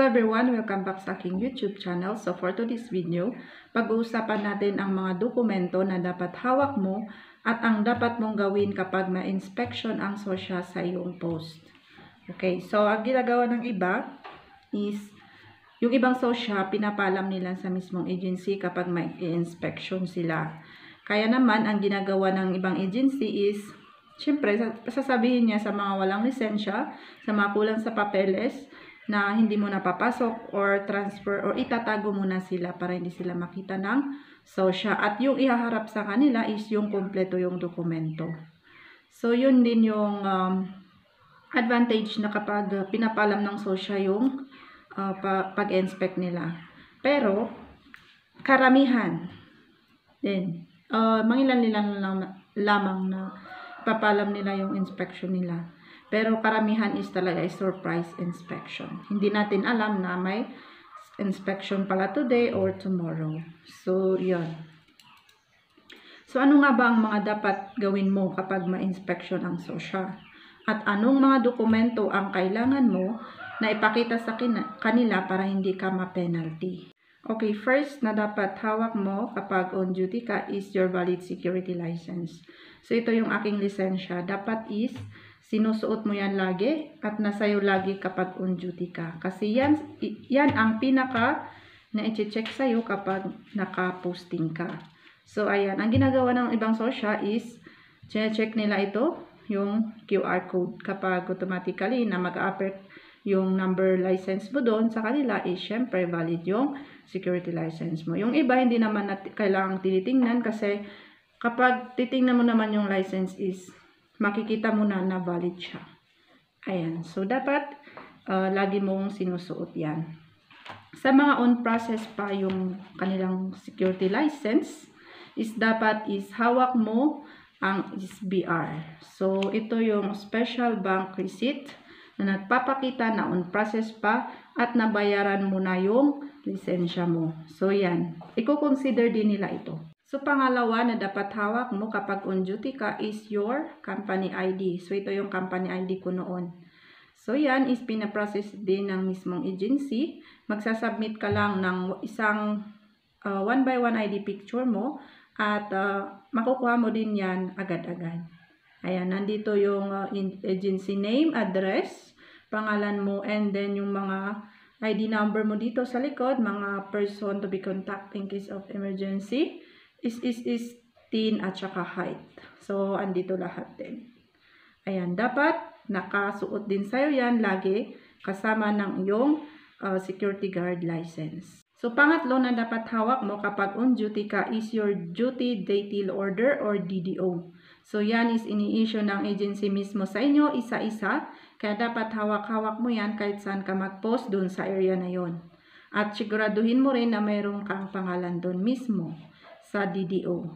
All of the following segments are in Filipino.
everyone, welcome back sa aking YouTube channel. So for today's video, pag-uusapan natin ang mga dokumento na dapat hawak mo at ang dapat mong gawin kapag ma-inspection ang SOSYA sa iyong post. Okay, so ang ginagawa ng iba is, yung ibang SOSYA, pinapalam nila sa mismong agency kapag may inspection sila. Kaya naman, ang ginagawa ng ibang agency is, syempre, sasabihin niya sa mga walang lisensya, sa mga kulang sa papeles, na hindi mo napapasok or transfer or itatago muna sila para hindi sila makita ng SOSYA. At yung ihaharap sa kanila is yung kompleto yung dokumento. So, yun din yung advantage na kapag pinapalam ng SOSYA yung pag-inspect nila. Pero, karamihan din, mangilan-ilan lamang na papalam nila yung inspection nila. Pero karamihan is talaga surprise inspection. Hindi natin alam na may inspection pala today or tomorrow. So, yun. So, ano nga ba ang mga dapat gawin mo kapag ma-inspection ang SOSYA? At anong mga dokumento ang kailangan mo na ipakita sa kanila para hindi ka ma-penalty? Okay, first na dapat hawak mo kapag on duty ka is your valid security license. So, ito yung aking lisensya. Dapat is sinusuot mo yan lagi at nasayo lagi kapag on duty ka. Kasi yan ang pinaka na i-check sa'yo kapag naka-posting ka. So, ayan. Ang ginagawa ng ibang SOSYA is, check nila ito, yung QR code. Kapag automatically na mag-a-appear yung number license mo doon sa kanila is, syempre, valid yung security license mo. Yung iba, hindi naman kailangang tinitingnan kasi kapag titingnan mo naman yung license is, makikita mo na valid siya. Ayan. So, dapat lagi mong sinusuot yan. Sa mga on-process pa yung kanilang security license, is dapat is hawak mo ang SBR. So, ito yung special bank receipt na nagpapakita na on-process pa at nabayaran mo na yung lisensya mo. So, yan. Iko-consider din nila ito. So, pangalawa na dapat hawak mo kapag on duty ka is your company ID. So, ito yung company ID ko noon. So, yan is pinaprocess din ng mismong agency. Magsasubmit ka lang ng isang 1x1 ID picture mo at makukuha mo din yan agad-agad. Ayan, nandito yung agency name, address, pangalan mo, and then yung mga ID number mo dito sa likod, mga person to be contacted in case of emergency. Is thin at saka height. So, andito lahat din. Ayan, dapat nakasuot din sa'yo yan lagi kasama ng iyong security guard license. So, pangatlo na dapat hawak mo kapag on duty ka is your duty detail order or DDO. So, yan is ini-issue ng agency mismo sa inyo, isa-isa. Kaya dapat hawak-hawak mo yan kahit saan ka mag-post dun sa area na yon. At siguraduhin mo rin na mayroong kang pangalan dun mismo sa DDO.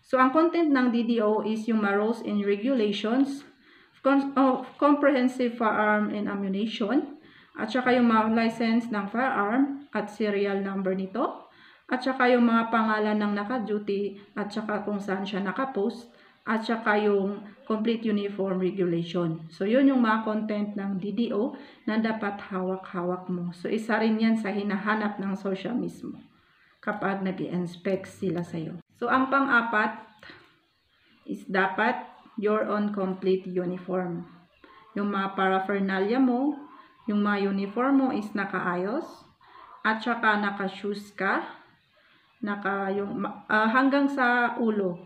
So, ang content ng DDO is yung rules and regulations, comprehensive firearm and ammunition, at saka yung mga license ng firearm at serial number nito, at saka yung mga pangalan ng naka-duty, at saka kung saan siya naka-post, at saka yung complete uniform regulation. So, yun yung mga content ng DDO na dapat hawak-hawak mo. So, isa rin yan sa hinahanap ng SOSYA mismo kapag nag-i-inspect sila sa'yo. So, ang pang-apat is dapat your own complete uniform. Yung mga paraphernalia mo, yung mga uniform mo is nakaayos, at saka naka-shoes ka, hanggang sa ulo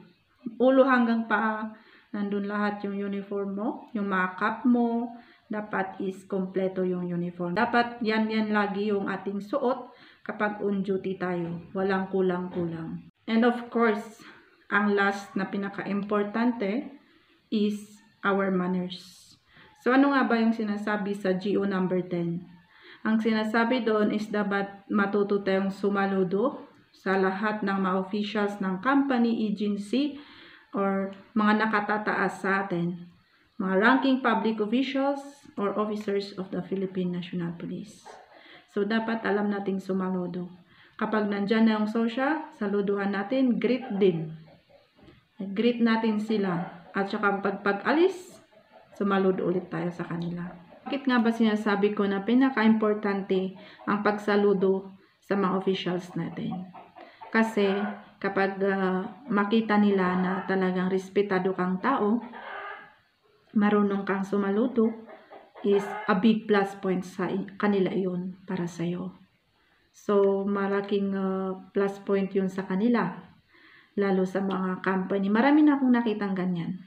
hanggang paa, nandun lahat yung uniform mo, yung mga cap mo, dapat is kompleto yung uniform. Dapat yan lagi yung ating suot kapag on duty tayo. Walang kulang-kulang. And of course, ang last na pinaka-importante is our manners. So, ano nga ba yung sinasabi sa GO number 10? Ang sinasabi doon is dapat matuto tayong sumaludo sa lahat ng mga officials ng company, agency, or mga nakatataas sa atin. Mga ranking public officials or officers of the Philippine National Police. So, dapat alam nating sumaludo. Kapag nandyan na yung SOSYA, saluduhan natin, greet din. Greet natin sila. At saka pag-alis, sumaludo ulit tayo sa kanila. Bakit nga ba sinasabi ko na pinaka-importante ang pagsaludo sa mga officials natin? Kasi kapag makita nila na talagang respetado kang tao, marunong kang sumaludo, is a big plus point sa kanila yun para sa'yo. So, malaking plus point yun sa kanila, lalo sa mga company. Marami na akong nakitang ganyan.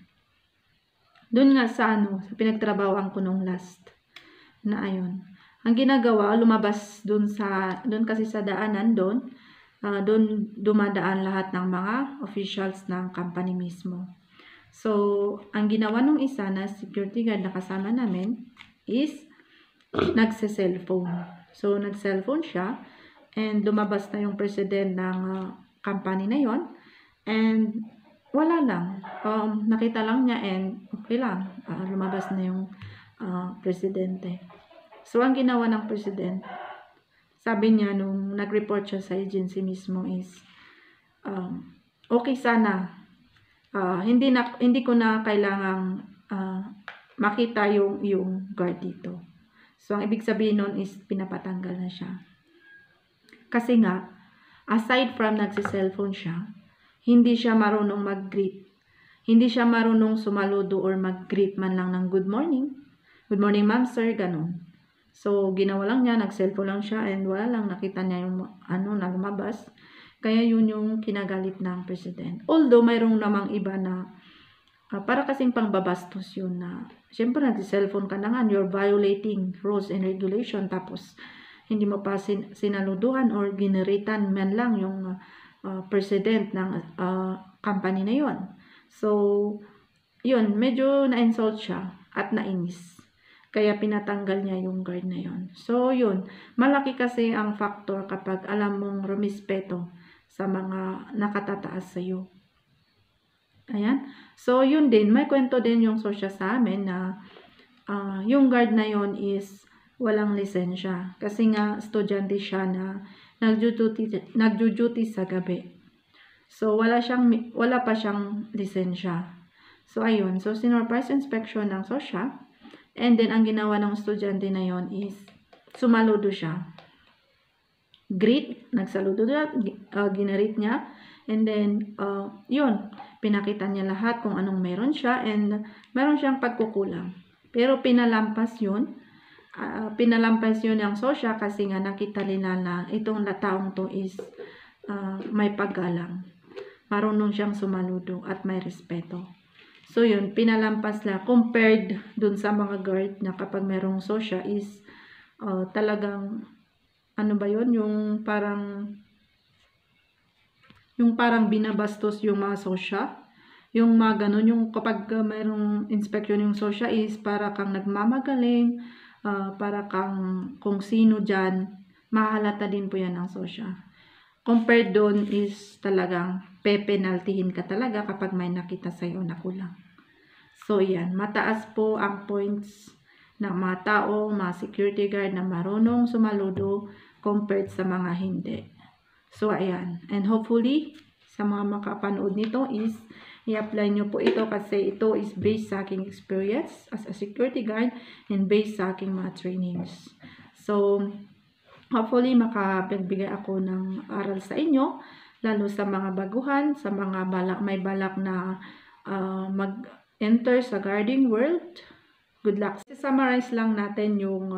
Doon nga sa pinagtrabahoan ko nung last na ayun. Ang ginagawa, lumabas doon kasi sa daanan doon dumadaan lahat ng mga officials ng company mismo. So, ang ginawa nung isa na security guard na kasama namin is nagse-cellphone. So, nag-cellphone siya and lumabas na yung president ng company na yon and wala lang. Nakita lang niya and okay lang. Lumabas na yung presidente. So, ang ginawa ng president, sabi niya nung nag-report siya sa agency mismo is, okay sana. Hindi ko na kailangang makita yung guard dito. So, ang ibig sabihin nun is pinapatanggal na siya. Kasi nga, aside from nagsi-cellphone siya, hindi siya marunong mag-greet. Hindi siya marunong sumaludo or mag-greet man lang ng good morning. Good morning, ma'am, sir, ganun. So, ginawa lang niya, nag-cellphone lang siya and wala lang nakita niya yung na lumabas. Kaya yun yung kinagalit ng president. Although, mayroong namang iba na para kasing pangbabastos yun na syempre nag-cellphone ka na nga, you're violating rules and regulation tapos hindi mo pa sinaluduhan or gineritan man lang yung president ng company na yon. So, yun, medyo na-insult siya at nainis. Kaya pinatanggal niya yung guard na yon. So, yun, malaki kasi ang factor kapag alam mong rumispeto sa mga nakatataas sa'yo. Ayan. So, yun din, may kwento din yung sosya sa amin na yung guard na yon is walang lisensya. Kasi nga, estudyante siya na nagjo-duty sa gabi. So, wala pa siyang lisensya. So, ayun. So, sinurprise inspection ng sosya. And then, ang ginawa ng estudyante na yon is sumaludo siya. Greet, nagsaludo niya, ginerit niya. And then, yun, pinakita niya lahat kung anong meron siya. And meron siyang pagkukulang. Pero pinalampas yun. Pinalampas yun ng sosya kasi nga nakita nila na itong taong to is may paggalang. Marunong siyang sumaludo at may respeto. So yun, pinalampas lang compared dun sa mga guard na kapag merong sosya is talagang ano ba yun, yung parang binabastos yung mga sosya. Yung mga ganun, yung kapag mayroong inspection yung sosya is para kang nagmamagaling, para kang kung sino dyan, mahalata din po yan ng sosya. Compared doon is talagang pepenaltihin ka talaga kapag may nakita sa'yo na kulang. So yan, mataas po ang points ng mga tao, mga security guard na marunong sumaludo compared sa mga hindi. So ayan, and hopefully sa mga makapanood nito is i-apply nyo po ito kasi ito is based sa aking experience as a security guard and based sa aking mga trainings. So, hopefully makapagbigay ako ng aral sa inyo, lalo sa mga baguhan, sa mga may balak na mag-enter sa guarding world. Good luck. Summarize lang natin yung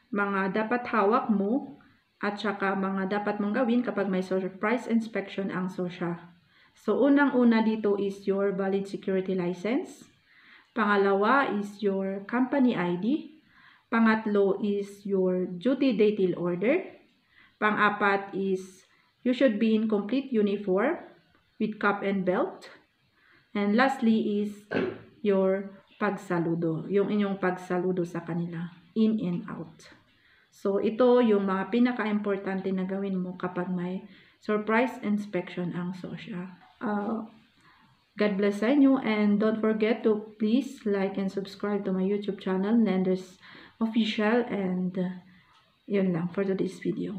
mga dapat hawak mo at saka mga dapat mong gawin kapag may surprise inspection ang sosya. So, unang-una dito is your valid security license. Pangalawa is your company ID. Pangatlo is your duty detail order. Pang-apat is you should be in complete uniform with cap and belt. And lastly is your pagsaludo. Yung inyong pagsaludo sa kanila. In and out. So, ito yung mga pinaka-importante na gawin mo kapag may surprise inspection ang sosya. God bless sa inyo and don't forget to please like and subscribe to my YouTube channel, Lenders Official, and yun lang for today's video.